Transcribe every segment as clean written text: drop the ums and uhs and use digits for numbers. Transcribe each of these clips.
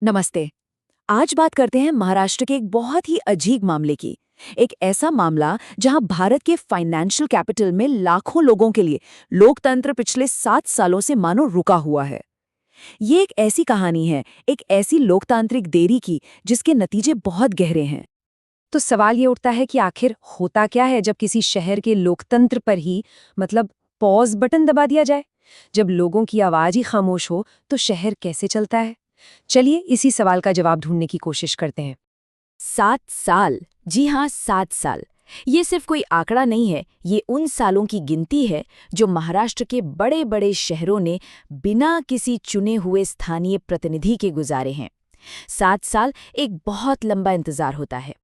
नमस्ते। आज बात करते हैं महाराष्ट्र के एक बहुत ही अजीब मामले की। एक ऐसा मामला जहां भारत के फाइनेंशियल कैपिटल में लाखों लोगों के लिए लोकतंत्र पिछले 7 सालों से मानो रुका हुआ है। ये एक ऐसी कहानी है, एक ऐसी लोकतांत्रिक देरी की जिसके नतीजे बहुत गहरे हैं। तो सवाल ये उठता है कि आखिर होता क्या है जब किसी शहर के लोकतंत्र पर ही पॉज बटन दबा दिया जाए। जब लोगों की आवाज ही खामोश हो तो शहर कैसे चलता है। चलिए इसी सवाल का जवाब ढूंढने की कोशिश करते हैं। 7 साल, जी हाँ 7 साल। ये सिर्फ कोई आंकड़ा नहीं है, ये उन सालों की गिनती है जो महाराष्ट्र के बड़े बड़े शहरों ने बिना किसी चुने हुए स्थानीय प्रतिनिधि के गुजारे हैं। 7 साल एक बहुत लंबा इंतजार होता है।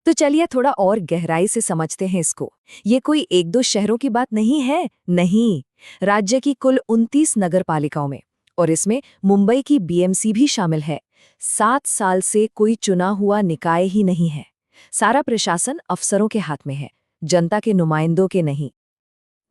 तो चलिए थोड़ा और गहराई से समझते हैं इसको। ये कोई एक दो शहरों की बात नहीं है, नहीं। राज्य की कुल 29 नगर पालिकाओं में, और इसमें मुंबई की बीएमसी भी शामिल है। 7 साल से कोई चुना हुआ निकाय ही नहीं है। सारा प्रशासन अफसरों के हाथ में है, जनता के नुमाइंदों के नहीं।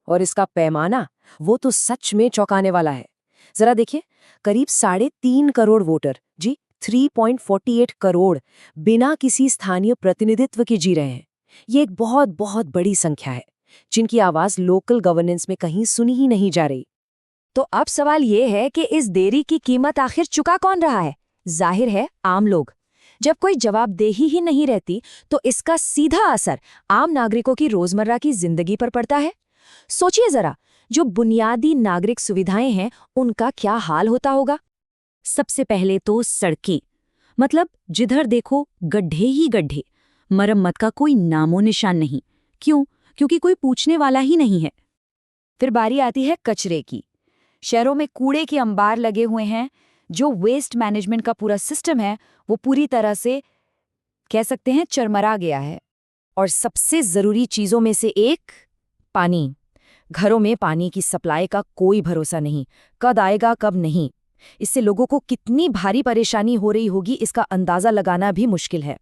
और इसका पैमाना, वो तो सच में चौंकाने वाला है। जरा देखिए, करीब 3.5 करोड़ वोटर, जी 3.48 करोड़, बिना किसी स्थानीय प्रतिनिधित्व के जी रहे हैं। ये एक बहुत बहुत बड़ी संख्या है, जिनकी आवाज लोकल गवर्नेंस में कहीं सुनी ही नहीं जा रही। तो अब सवाल ये है कि इस देरी की कीमत आखिर चुका कौन रहा है? जाहिर है आम लोग। जब कोई जवाबदेही ही नहीं रहती तो इसका सीधा असर आम नागरिकों की रोजमर्रा की जिंदगी पर पड़ता है। सोचिए जरा, जो बुनियादी नागरिक सुविधाएं हैं उनका क्या हाल होता होगा। सबसे पहले तो सड़कें, जिधर देखो गड्ढे ही गड्ढे, मरम्मत का कोई नामो निशान नहीं। क्यों? क्योंकि कोई पूछने वाला ही नहीं है। फिर बारी आती है कचरे की। शहरों में कूड़े के अंबार लगे हुए हैं। जो वेस्ट मैनेजमेंट का पूरा सिस्टम है वो पूरी तरह से कह सकते हैं चरमरा गया है। और सबसे जरूरी चीजों में से एक, पानी। घरों में पानी की सप्लाई का कोई भरोसा नहीं, कब आएगा कब नहीं। इससे लोगों को कितनी भारी परेशानी हो रही होगी इसका अंदाजा लगाना भी मुश्किल है।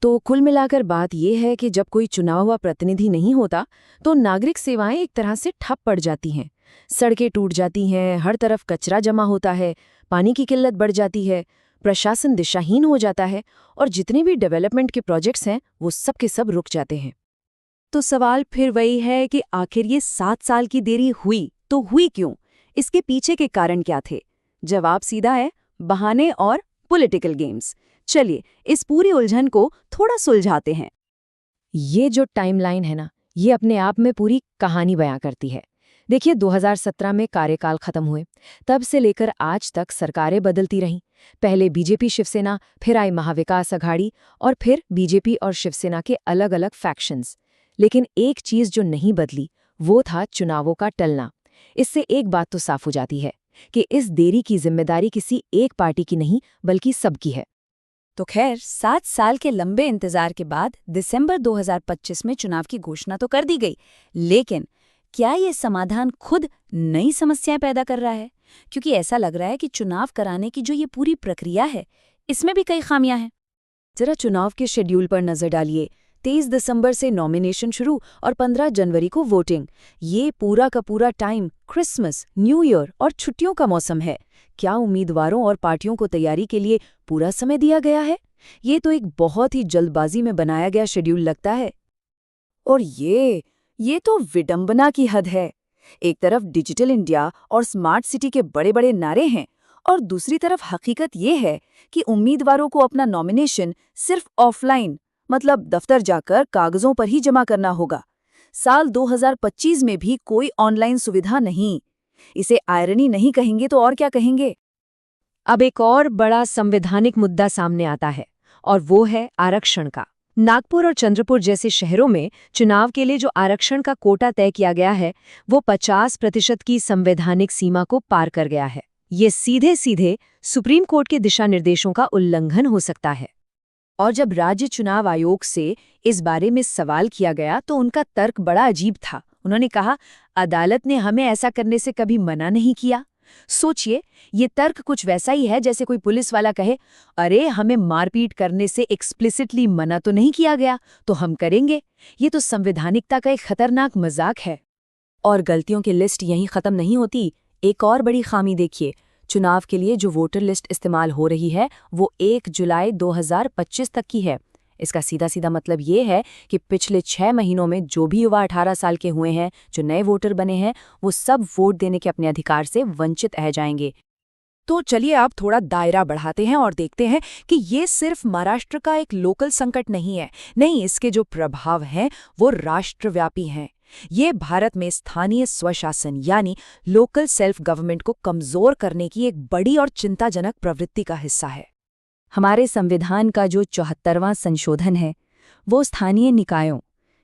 तो कुल मिलाकर बात यह है कि जब कोई चुना हुआ प्रतिनिधि नहीं होता तो नागरिक सेवाएं एक तरह से ठप पड़ जाती हैं। सड़कें टूट जाती हैं, हर तरफ कचरा जमा होता है, पानी की किल्लत बढ़ जाती है, प्रशासन दिशाहीन हो जाता है, और जितने भी डेवलपमेंट के प्रोजेक्ट्स हैं वो सब के सब रुक जाते हैं। तो सवाल फिर वही है कि आखिर ये 7 साल की देरी हुई तो हुई क्यों? इसके पीछे के कारण क्या थे? जवाब सीधा है, बहाने और पॉलिटिकल गेम्स। चलिए इस पूरी उलझन को थोड़ा सुलझाते हैं। ये जो टाइमलाइन है ना, ये अपने आप में पूरी कहानी बयां करती है। देखिए, 2017 में कार्यकाल खत्म हुए, तब से लेकर आज तक सरकारें बदलती रहीं। पहले बीजेपी शिवसेना, फिर आई महाविकास अघाड़ी, और फिर बीजेपी और शिवसेना के अलग अलग फैक्शंस। लेकिन एक चीज जो नहीं बदली वो था चुनावों का टलना। इससे एक बात तो साफ हो जाती है कि इस देरी की जिम्मेदारी किसी एक पार्टी की नहीं बल्कि सबकी है। तो खैर, 7 साल के लंबे इंतजार के बाद दिसंबर 2025 में चुनाव की घोषणा तो कर दी गई, लेकिन क्या ये समाधान खुद नई समस्याएं पैदा कर रहा है? क्योंकि ऐसा लग रहा है कि चुनाव कराने की जो ये पूरी प्रक्रिया है इसमें भी कई खामियां हैं। जरा चुनाव के शेड्यूल पर नजर डालिए। 23 दिसंबर से नॉमिनेशन शुरू और 15 जनवरी को वोटिंग। ये पूरा का पूरा टाइम क्रिसमस, न्यू ईयर और छुट्टियों का मौसम है। क्या उम्मीदवारों और पार्टियों को तैयारी के लिए पूरा समय दिया गया है? ये तो एक बहुत ही जल्दबाजी में बनाया गया शेड्यूल लगता है। और ये तो विडंबना की हद है। एक तरफ डिजिटल इंडिया और स्मार्ट सिटी के बड़े बड़े नारे हैं, और दूसरी तरफ हकीकत ये है कि उम्मीदवारों को अपना नॉमिनेशन सिर्फ ऑफलाइन, दफ्तर जाकर कागजों पर ही जमा करना होगा। साल 2025 में भी कोई ऑनलाइन सुविधा नहीं। इसे आयरनी नहीं कहेंगे तो और क्या कहेंगे। अब एक और बड़ा संवैधानिक मुद्दा सामने आता है, और वो है आरक्षण का। नागपुर और चंद्रपुर जैसे शहरों में चुनाव के लिए जो आरक्षण का कोटा तय किया गया है वो 50% की संवैधानिक सीमा को पार कर गया है। ये सीधे सीधे सुप्रीम कोर्ट के दिशा निर्देशों का उल्लंघन हो सकता है। और जब राज्य चुनाव आयोग से इस बारे में सवाल किया गया तो उनका तर्क बड़ा अजीब था। उन्होंने कहा, अदालत ने हमें ऐसा करने से कभी मना नहीं किया। सोचिए, ये तर्क कुछ वैसा ही है जैसे कोई पुलिस वाला कहे, अरे हमें मारपीट करने से एक्सप्लिसिटली मना तो नहीं किया गया तो हम करेंगे। ये तो संवैधानिकता का एक खतरनाक मजाक है। और गलतियों की लिस्ट यहीं खत्म नहीं होती। एक और बड़ी खामी देखिए, चुनाव के लिए जो वोटर लिस्ट इस्तेमाल हो रही है वो 1 जुलाई 2025 तक की है। इसका सीधा सीधा मतलब ये है कि पिछले 6 महीनों में जो भी युवा 18 साल के हुए हैं, जो नए वोटर बने हैं, वो सब वोट देने के अपने अधिकार से वंचित रह जाएंगे। तो चलिए आप थोड़ा दायरा बढ़ाते हैं और देखते हैं कि ये सिर्फ महाराष्ट्र का एक लोकल संकट नहीं है। नहीं, इसके जो प्रभाव हैं वो राष्ट्रव्यापी हैं। ये भारत में स्थानीय स्वशासन यानी लोकल सेल्फ गवर्नमेंट को कमजोर करने की एक बड़ी और चिंताजनक प्रवृत्ति का हिस्सा है। हमारे संविधान का जो 74वां संशोधन है वो स्थानीय निकायों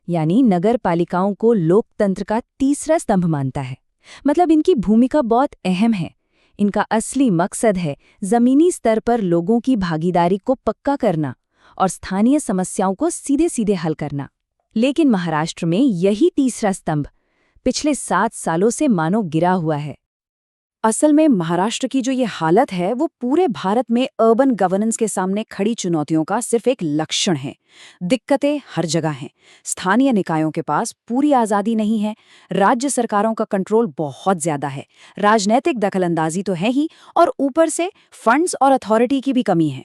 यानी नगर पालिकाओं को लोकतंत्र का तीसरा स्तंभ मानता है। मतलब इनकी भूमिका बहुत अहम है। इनका असली मकसद है जमीनी स्तर पर लोगों की भागीदारी को पक्का करना और स्थानीय समस्याओं को सीधे सीधे हल करना। लेकिन महाराष्ट्र में यही तीसरा स्तंभ पिछले 7 सालों से मानो गिरा हुआ है। असल में महाराष्ट्र की जो ये हालत है वो पूरे भारत में अर्बन गवर्नेंस के सामने खड़ी चुनौतियों का सिर्फ एक लक्षण है। दिक्कतें हर जगह हैं। स्थानीय निकायों के पास पूरी आज़ादी नहीं है, राज्य सरकारों का कंट्रोल बहुत ज्यादा है, राजनैतिक दखलंदाजी तो है ही, और ऊपर से फंड्स और अथॉरिटी की भी कमी है।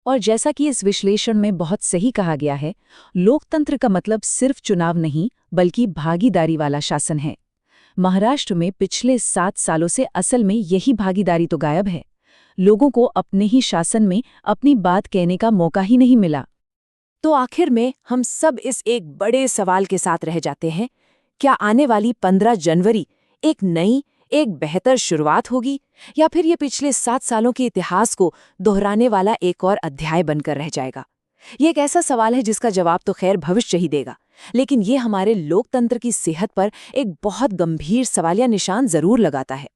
और जैसा कि इस विश्लेषण में बहुत सही कहा गया है, लोकतंत्र का मतलब सिर्फ चुनाव नहीं बल्कि भागीदारी वाला शासन है। महाराष्ट्र में पिछले 7 सालों से असल में यही भागीदारी तो गायब है। लोगों को अपने ही शासन में अपनी बात कहने का मौका ही नहीं मिला। तो आखिर में हम सब इस एक बड़े सवाल के साथ रह जाते हैं, क्या आने वाली 15 जनवरी एक नई, एक बेहतर शुरुआत होगी, या फिर ये पिछले 7 सालों के इतिहास को दोहराने वाला एक और अध्याय बनकर रह जाएगा? ये एक ऐसा सवाल है जिसका जवाब तो खैर भविष्य ही देगा, लेकिन ये हमारे लोकतंत्र की सेहत पर एक बहुत गंभीर सवालिया निशान जरूर लगाता है।